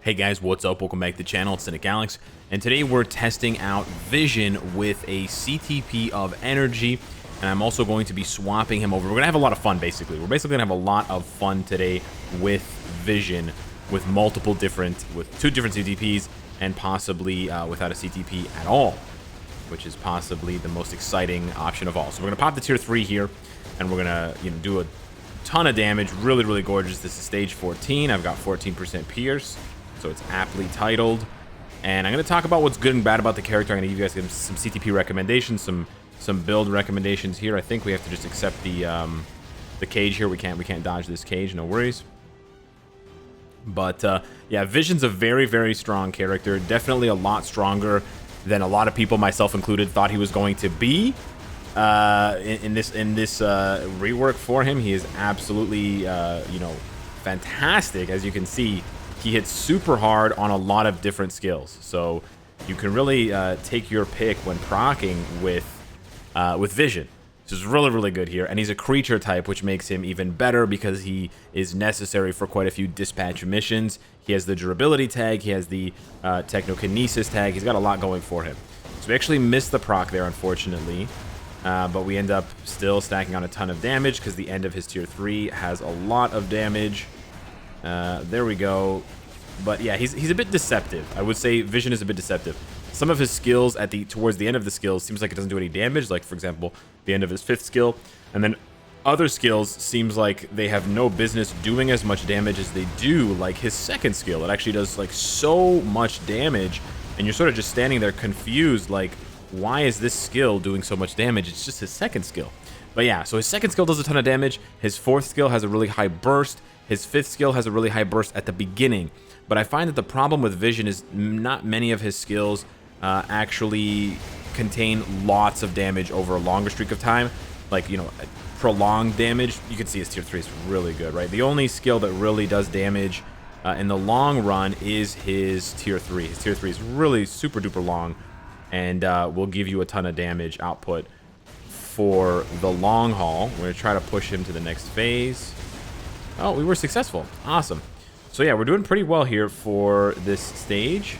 Hey guys, what's up? Welcome back to the channel. It's Cynicalex, and today we're testing out Vision with a CTP of energy, and I'm also going to be swapping him over. We're gonna have a lot of fun, basically. We're basically gonna have a lot of fun today with Vision, with two different CTPs, and possibly without a CTP at all, which is possibly the most exciting option of all. So we're gonna pop the tier 3 here, and we're gonna do a ton of damage. Really gorgeous. This is stage 14. I've got 14% pierce. So it's aptly titled, and I'm going to talk about what's good and bad about the character. I'm going to give you guys some CTP recommendations, some build recommendations here. I think we have to just accept the cage here. We can't dodge this cage, no worries. But yeah, Vision's a very strong character. Definitely a lot stronger than a lot of people, myself included, thought he was going to be. In this rework for him, he is absolutely fantastic. As you can see, he hits super hard on a lot of different skills, so you can really take your pick when proccing with Vision. This is really good here, and he's a creature type, which makes him even better because he is necessary for quite a few dispatch missions. He has the durability tag, he has the technokinesis tag. He's got a lot going for him. So we actually missed the proc there, unfortunately, but we end up still stacking on a ton of damage because the end of his tier 3 has a lot of damage. There we go. But yeah, he's a bit deceptive. I would say Vision is a bit deceptive. Some of his skills towards the end of the skills seems like it doesn't do any damage, like for example the end of his 5th skill, and then other skills seems like they have no business doing as much damage as they do, like his 2nd skill. It actually does like so much damage, and you're sort of just standing there confused, like, why is this skill doing so much damage? It's just his 2nd skill. But yeah, so his 2nd skill does a ton of damage. His 4th skill has a really high burst. His 5th skill has a really high burst at the beginning. But I find that the problem with Vision is not many of his skills actually contain lots of damage over a longer streak of time. Like, prolonged damage. You can see his tier 3 is really good, right? The only skill that really does damage in the long run is his tier 3. His tier 3 is really super duper long, and will give you a ton of damage output for the long haul. We're going to try to push him to the next phase. Oh, we were successful. Awesome. So yeah, we're doing pretty well here for this stage.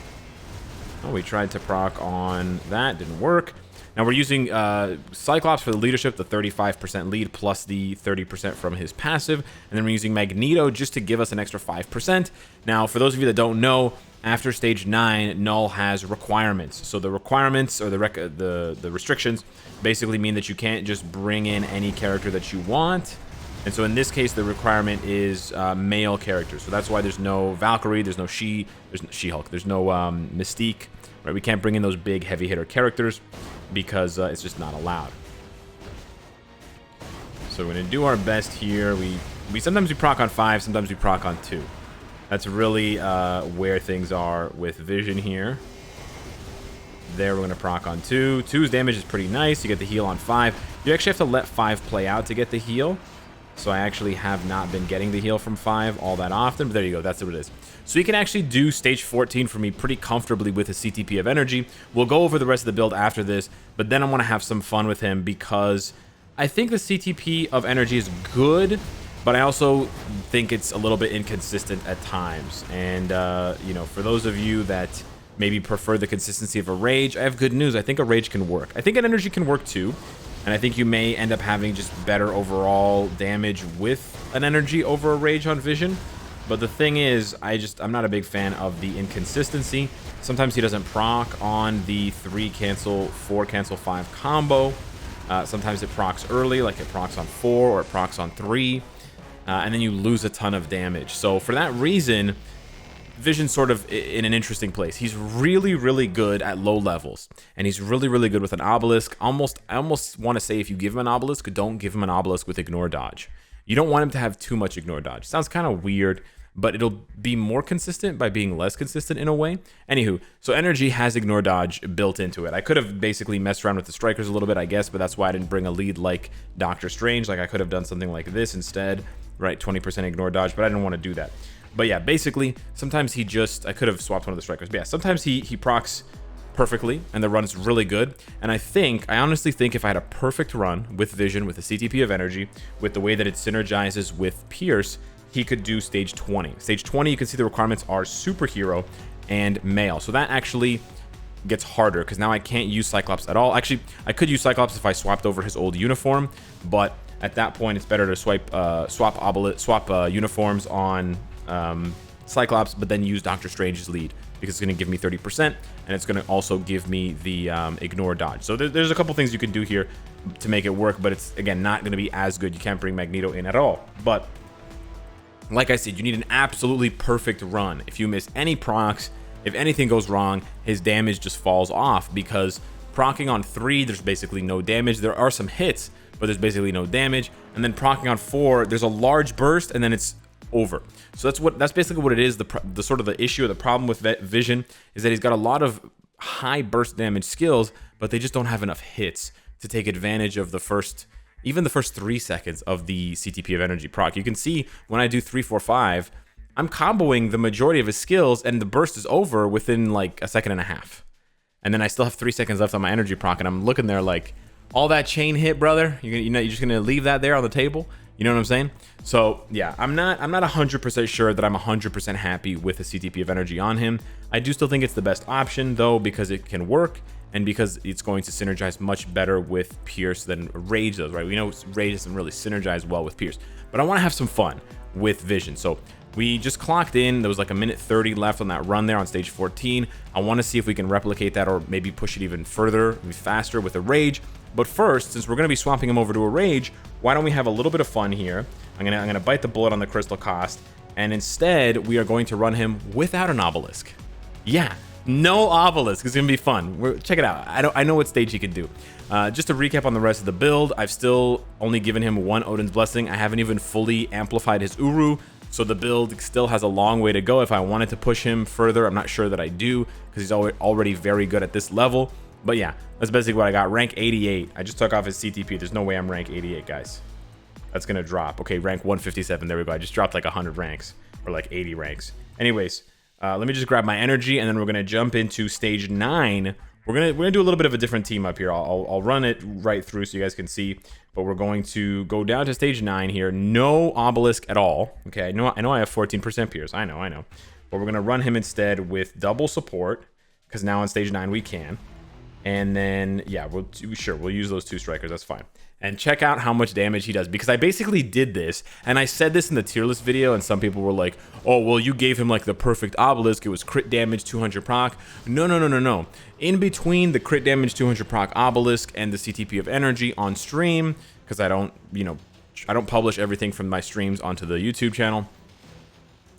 Oh, we tried to proc on that. Didn't work. Now we're using Cyclops for the leadership, the 35% lead, plus the 30% from his passive. And then we're using Magneto just to give us an extra 5%. Now, for those of you that don't know, after stage 9, KNULL has requirements. So the requirements, or the restrictions, basically mean that you can't just bring in any character that you want. And so in this case, the requirement is male characters. So that's why there's no Valkyrie, there's no She-Hulk, there's no Mystique, right? We can't bring in those big heavy hitter characters because it's just not allowed. So we're gonna do our best here. We sometimes we proc on 5, sometimes we proc on 2. That's really where things are with Vision here. There, we're gonna proc on 2. 2's damage is pretty nice. You get the heal on 5. You actually have to let 5 play out to get the heal. So I actually have not been getting the heal from 5 all that often, but there you go, that's what it is. So you can actually do stage 14 for me pretty comfortably with a CTP of energy. We'll go over the rest of the build after this, but then I want to have some fun with him because I think the CTP of energy is good, but I also think it's a little bit inconsistent at times. And, for those of you that maybe prefer the consistency of a rage, I have good news. I think a rage can work. I think an energy can work too. And I think you may end up having just better overall damage with an energy over a rage on Vision. But the thing is, I'm not a big fan of the inconsistency. Sometimes he doesn't proc on the 3 cancel, 4 cancel 5 combo. Sometimes it procs early, like it procs on 4 or it procs on 3. And then you lose a ton of damage. So for that reason, Vision's sort of in an interesting place. He's really good at low levels, and he's really good with an obelisk. I almost want to say, if you give him an obelisk, don't give him an obelisk with ignore dodge. You don't want him to have too much ignore dodge. Sounds kind of weird, but it'll be more consistent by being less consistent in a way. Anywho, so energy has ignore dodge built into it. I could have basically messed around with the strikers a little bit, I guess, but that's why I didn't bring a lead like Doctor Strange. Like, I could have done something like this instead, right? 20% ignore dodge, but I didn't want to do that. But yeah, basically, sometimes I could have swapped one of the strikers. But yeah, sometimes he procs perfectly, and the run is really good. And I honestly think if I had a perfect run with Vision, with the CTP of energy, with the way that it synergizes with Pierce, he could do stage 20. Stage 20, you can see the requirements are superhero and male. So that actually gets harder because now I can't use Cyclops at all. Actually, I could use Cyclops if I swapped over his old uniform, but at that point, it's better to swap uniforms on Cyclops, but then use Doctor Strange's lead because it's going to give me 30%, and it's going to also give me the ignore dodge. So there's a couple things you can do here to make it work, but it's, again, not going to be as good. You can't bring Magneto in at all. But like I said, you need an absolutely perfect run. If you miss any procs, if anything goes wrong, his damage just falls off because proccing on 3, there's basically no damage. There are some hits, but there's basically no damage. And then proccing on 4, there's a large burst, and then it's over. So that's basically what it is. The sort of the issue or the problem with Vision is that he's got a lot of high burst damage skills, but they just don't have enough hits to take advantage of even the first 3 seconds of the CTP of energy proc. You can see when I do 3, 4, 5, I'm comboing the majority of his skills, and the burst is over within like a second and a half. And then I still have 3 seconds left on my energy proc, and I'm looking there like, all that chain hit, brother. You're just gonna leave that there on the table. You know what I'm saying? So yeah, I'm not 100% sure that I'm 100% happy with the CTP of energy on him. I do still think it's the best option though, because it can work and because it's going to synergize much better with Pierce than Rage does, right? We know Rage doesn't really synergize well with Pierce, but I want to have some fun with Vision. So we just clocked in. There was like a minute 30 left on that run there on stage 14. I want to see if we can replicate that or maybe push it even further, faster with a Rage. But first, since we're going to be swapping him over to a Rage, why don't we have a little bit of fun here? I'm gonna bite the bullet on the crystal cost, and instead we are going to run him without an obelisk. Yeah, no obelisk. It's gonna be fun. Check it out. I know what stage he can do. Just to recap on the rest of the build, I've still only given him 1 Odin's Blessing. I haven't even fully amplified his Uru, so the build still has a long way to go. If I wanted to push him further, I'm not sure that I do because he's already very good at this level. But yeah, that's basically what I got. Rank 88. I just took off his CTP. There's no way I'm rank 88, guys. That's going to drop. Okay, rank 157. There we go. I just dropped like 100 ranks or like 80 ranks. Anyways, let me just grab my energy, and then we're going to jump into stage 9. We're gonna do a little bit of a different team up here. I'll run it right through so you guys can see. But we're going to go down to stage 9 here. No obelisk at all. Okay, I know I have 14% Pierce. I know. But we're going to run him instead with double support because now on stage 9 we can. And then, yeah, we'll use those 2 strikers. That's fine. And check out how much damage he does, because I basically did this, and I said this in the tier list video, and some people were like, oh, well, you gave him like the perfect obelisk. It was crit damage, 200 proc. No. In between the crit damage, 200 proc obelisk and the CTP of energy on stream, because I don't publish everything from my streams onto the YouTube channel,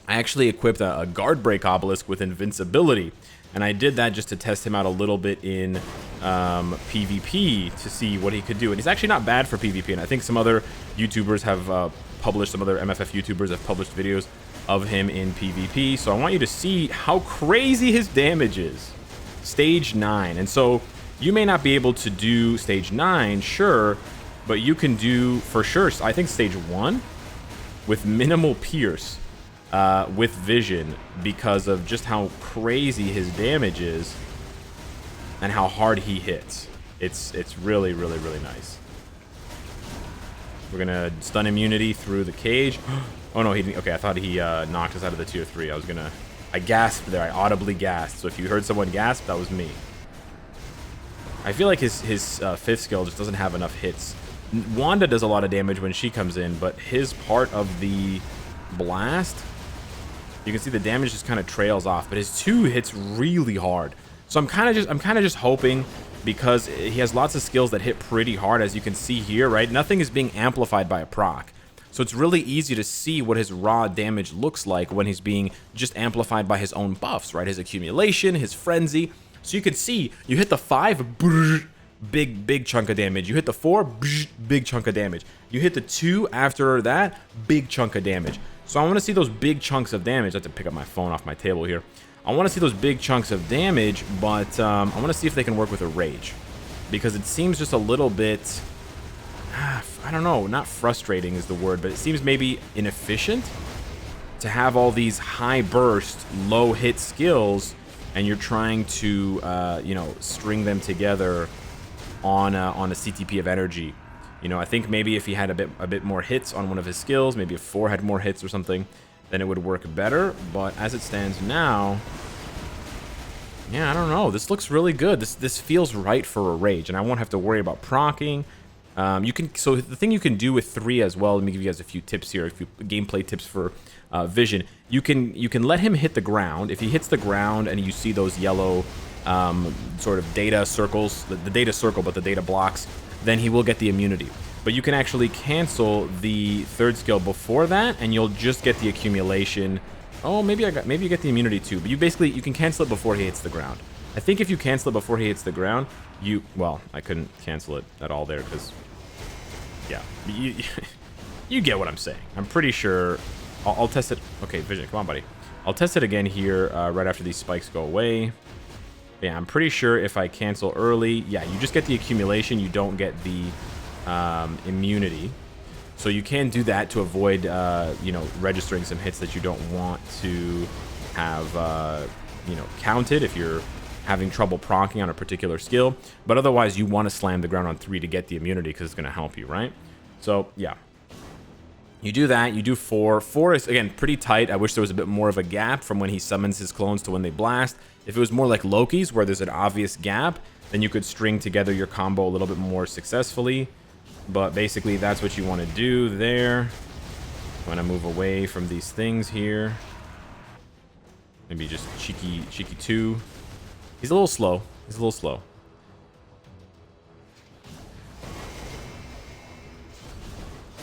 I actually equipped a guard break obelisk with invincibility. And I did that just to test him out a little bit in PvP to see what he could do. And he's actually not bad for PvP. And I think some other YouTubers have published, some other MFF YouTubers have published videos of him in PvP. So I want you to see how crazy his damage is. Stage 9. And so you may not be able to do stage 9, sure, but you can do, for sure, I think stage 1 with minimal Pierce. With Vision, because of just how crazy his damage is and how hard he hits. It's really nice. We're gonna stun immunity through the cage. Oh no, he didn't. Okay, I thought he knocked us out of the tier 3. I gasped there. I audibly gasped. So if you heard someone gasp, that was me. I feel like his 5th skill just doesn't have enough hits. Wanda does a lot of damage when she comes in, but his part of the blast, you can see the damage just kind of trails off, but his 2 hits really hard. So I'm kind of just hoping, because he has lots of skills that hit pretty hard, as you can see here, right? Nothing is being amplified by a proc. So it's really easy to see what his raw damage looks like when he's being just amplified by his own buffs, right? His accumulation, his frenzy. So you can see, you hit the 5, big chunk of damage. You hit the 4, big chunk of damage. You hit the 2 after that, big chunk of damage. So I want to see those big chunks of damage. I have to pick up my phone off my table here. I want to see those big chunks of damage, but I want to see if they can work with a Rage. Because it seems just a little bit, I don't know, not frustrating is the word, but it seems maybe inefficient to have all these high burst, low hit skills, and you're trying to, string them together on a CTP of energy. You know, I think maybe if he had a bit more hits on one of his skills, maybe if 4 had more hits or something, then it would work better. But as it stands now, yeah, I don't know. This looks really good. This feels right for a rage, and I won't have to worry about proccing. So the thing you can do with 3 as well. Let me give you guys a few tips here, a few gameplay tips for Vision. You can let him hit the ground. If he hits the ground and you see those yellow sort of data circles, the data circle, but the data blocks, then he will get the immunity. But you can actually cancel the 3rd skill before that, and you'll just get the accumulation. Oh, maybe you get the immunity too. But you can cancel it before he hits the ground. I think if you cancel it before he hits the ground, well, I couldn't cancel it at all there because, yeah, you get what I'm saying. I'm pretty sure. I'll test it. Okay, Vision, come on, buddy. I'll test it again here right after these spikes go away. Yeah, I'm pretty sure if I cancel early, yeah, you just get the accumulation. You don't get the immunity. So you can do that to avoid, you know, registering some hits that you don't want to have, you know, counted if you're having trouble proccing on a particular skill. But otherwise, you want to slam the ground on 3 to get the immunity because it's going to help you, right? So, yeah. You do that, you do 4. 4 is, again, pretty tight. I wish there was a bit more of a gap from when he summons his clones to when they blast. If it was more like Loki's, where there's an obvious gap, then you could string together your combo a little bit more successfully. But basically, that's what you want to do there. I'm going to move away from these things here. Maybe just cheeky 2. He's a little slow. He's a little slow.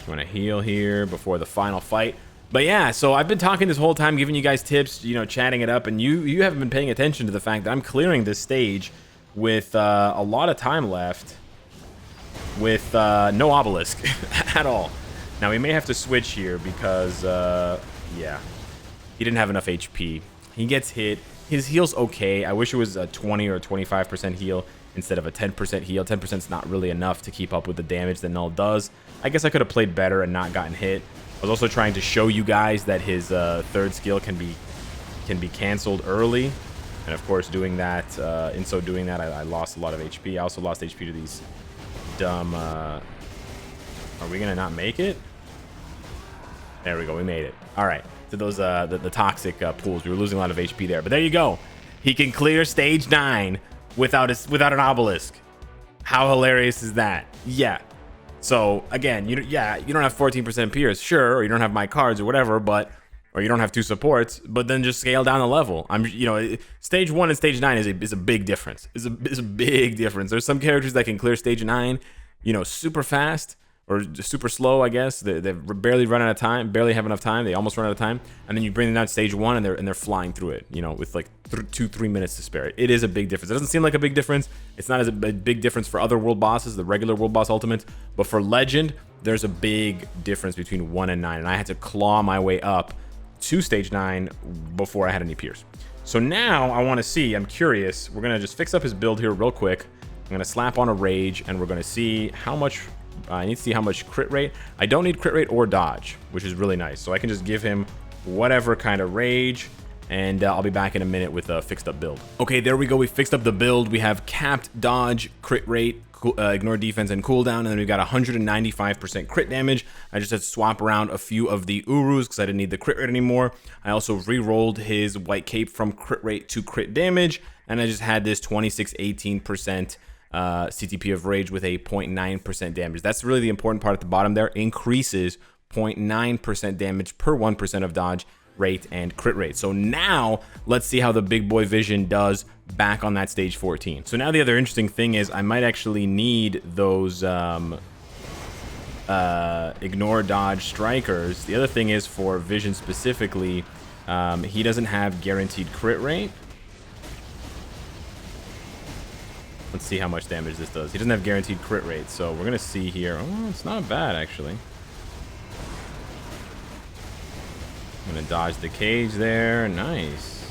You want to heal here before the final fight. But yeah, so I've been talking this whole time, giving you guys tips, you know, chatting it up, and you haven't been paying attention to the fact that I'm clearing this stage with a lot of time left, with no obelisk at all. Now we may have to switch here because, yeah, he didn't have enough HP. He gets hit. His heal's okay. I wish it was a 20 or 25% heal instead of a 10% heal. 10% is not really enough to keep up with the damage that Null does. I guess I could have played better and not gotten hit. I was also trying to show you guys that his 3rd skill can be canceled early, and of course doing that, in so doing that, I lost a lot of HP. I also lost HP to these dumb. Are we gonna not make it? There we go. We made it. All right. To those the toxic pools, we were losing a lot of HP there, but there you go. He can clear stage 9 without an obelisk. How hilarious is that? Yeah. So again, you don't have 14% Pierce, sure, or you don't have my cards or whatever, or you don't have 2 supports, but then just scale down the level. Stage 1 and stage 9 is a big difference. Is a big difference. There's some characters that can clear stage 9, you know, super fast or super slow, I guess. They barely run out of time, barely have enough time. They almost run out of time, and then you bring them down to stage 1, and they're flying through it, you know, with like 2-3 minutes to spare. It is a big difference. It doesn't seem like a big difference. It's not as a big difference for other world bosses, the regular world boss ultimates, but for Legend, there's a big difference between 1 and 9, and I had to claw my way up to stage 9 before I had any Pierce. So now I want to see. I'm curious. We're gonna just fix up his build here real quick. I'm gonna slap on a rage, and we're gonna see how much. I need to see how much crit rate. I don't need crit rate or dodge, which is really nice. So I can just give him whatever kind of rage, and I'll be back in a minute with a fixed up build. Okay, there we go. We fixed up the build. We have capped dodge, crit rate, ignore defense, and cooldown, and then we've got 195% crit damage. I just had to swap around a few of the Urus because I didn't need the crit rate anymore. I also re-rolled his white cape from crit rate to crit damage, and I just had this 26-18% CTP of rage with a 0.9% damage. That's really the important part at the bottom there. Increases 0.9% damage per 1% of dodge rate and crit rate. So now let's see how the big boy Vision does back on that stage 14. So now the other interesting thing is I might actually need those ignore dodge strikers. The other thing is for Vision specifically, he doesn't have guaranteed crit rate. Let's see how much damage this does. He doesn't have guaranteed crit rate, so we're gonna see here. Oh, it's not bad actually. I'm gonna dodge the cage there. Nice.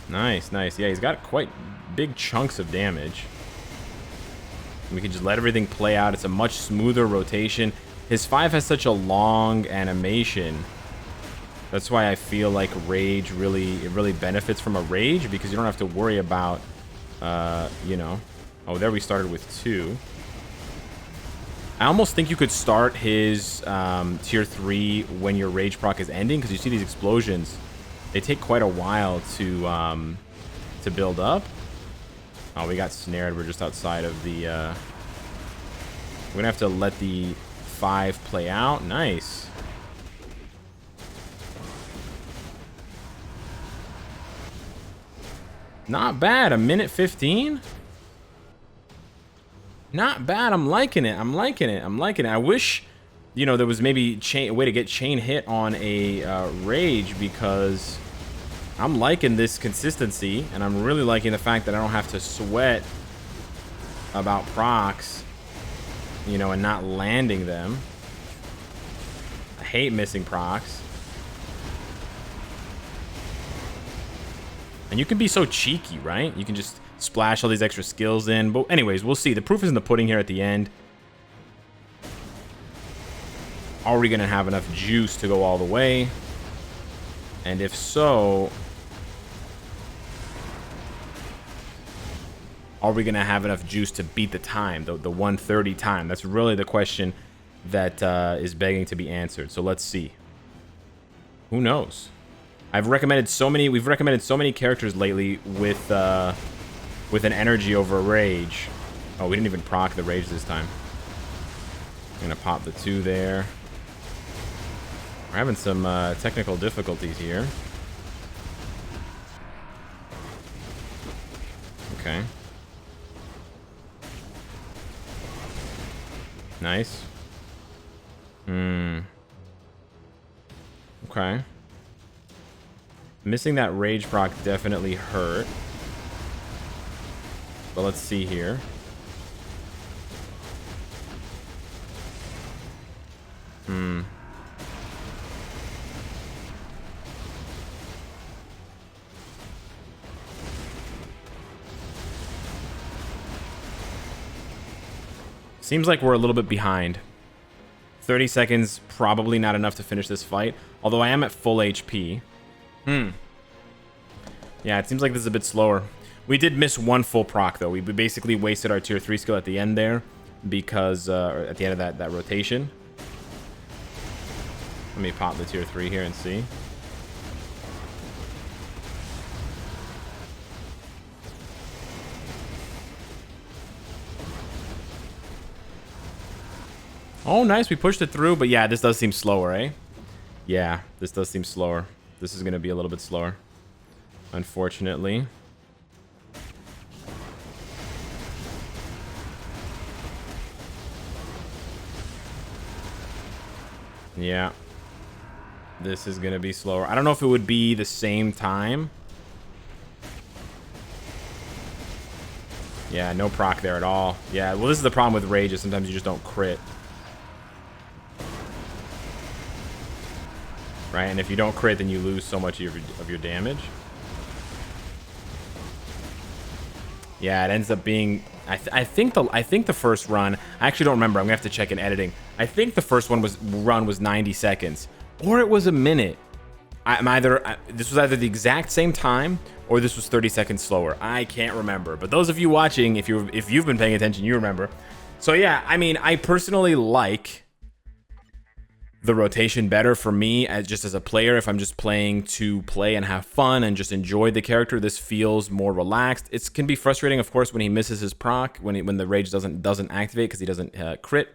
Nice, nice. Yeah, he's got quite big chunks of damage. We can just let everything play out. It's a much smoother rotation. His 5 has such a long animation. That's why I feel like Rage really benefits from a Rage, because you don't have to worry about, you know. Oh, there we started with 2. I almost think you could start his tier 3 when your rage proc is ending, because you see these explosions. They take quite a while to build up. Oh, we got snared. We're just outside of the... We're going to have to let the 5 play out. Nice. Not bad. A minute 15? Not bad. I'm liking it. I'm liking it. I'm liking it. I wish, you know, there was maybe a way to get chain hit on a rage, because I'm liking this consistency, and I'm really liking the fact that I don't have to sweat about procs, you know, and not landing them. I hate missing procs. And you can be so cheeky, right? You can just splash all these extra skills in. But anyways, we'll see. The proof is in the pudding here at the end. Are we going to have enough juice to go all the way? And if so, are we going to have enough juice to beat the time, the 1:30 time? That's really the question that is begging to be answered. So let's see. Who knows? We've recommended so many characters lately with an energy over a rage. Oh, we didn't even proc the rage this time. I'm gonna pop the 2 there. We're having some technical difficulties here. Okay. Nice. Okay. Missing that rage proc definitely hurt. But let's see here. Seems like we're a little bit behind. 30 seconds, probably not enough to finish this fight. Although I am at full HP. Yeah, it seems like this is a bit slower. We did miss 1 full proc, though. We basically wasted our tier 3 skill at the end there, because at the end of that rotation. Let me pop the tier 3 here and see. Oh, nice. We pushed it through, but yeah, this does seem slower, eh? Yeah, this does seem slower. This is going to be a little bit slower, unfortunately. Yeah. This is going to be slower. I don't know if it would be the same time. Yeah, no proc there at all. Yeah, well, this is the problem with rages. Sometimes you just don't crit. Right, and if you don't crit, then you lose so much of your damage. Yeah, it ends up being... I think the first run... I actually don't remember. I'm going to have to check in editing. I think the first run was 90 seconds. Or it was a minute. This was either the exact same time, or this was 30 seconds slower. I can't remember. But those of you watching, if you've been paying attention, you remember. So yeah, I mean, I personally like the rotation better for me as a player. If I'm just playing to play and have fun and just enjoy the character, this feels more relaxed. It can be frustrating, of course, when he misses his proc, when the rage doesn't activate because he doesn't crit.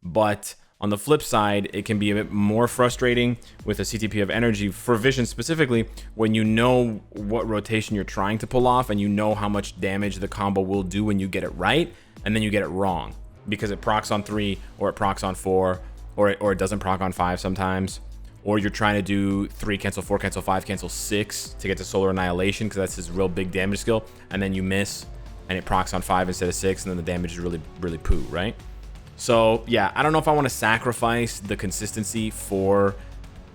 But on the flip side, it can be a bit more frustrating with a CTP of energy for Vision specifically, when you know what rotation you're trying to pull off and you know how much damage the combo will do when you get it right, and then you get it wrong because it procs on 3 or it procs on 4. Or it doesn't proc on 5 sometimes. Or you're trying to do 3, cancel 4, cancel 5, cancel 6 to get to Solar Annihilation because that's his real big damage skill. And then you miss and it procs on 5 instead of 6, and then the damage is really, really poo, right? So, yeah, I don't know if I want to sacrifice the consistency for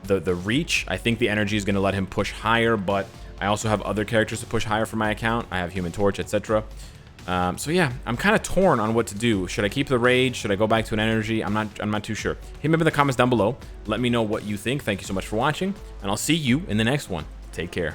the reach. I think the energy is going to let him push higher, but I also have other characters to push higher for my account. I have Human Torch, etc. So yeah, I'm kind of torn on what to do. Should I keep the rage? Should I go back to an energy? I'm not too sure. Hit me up in the comments down below. Let me know what you think. Thank you so much for watching, and I'll see you in the next one. Take care.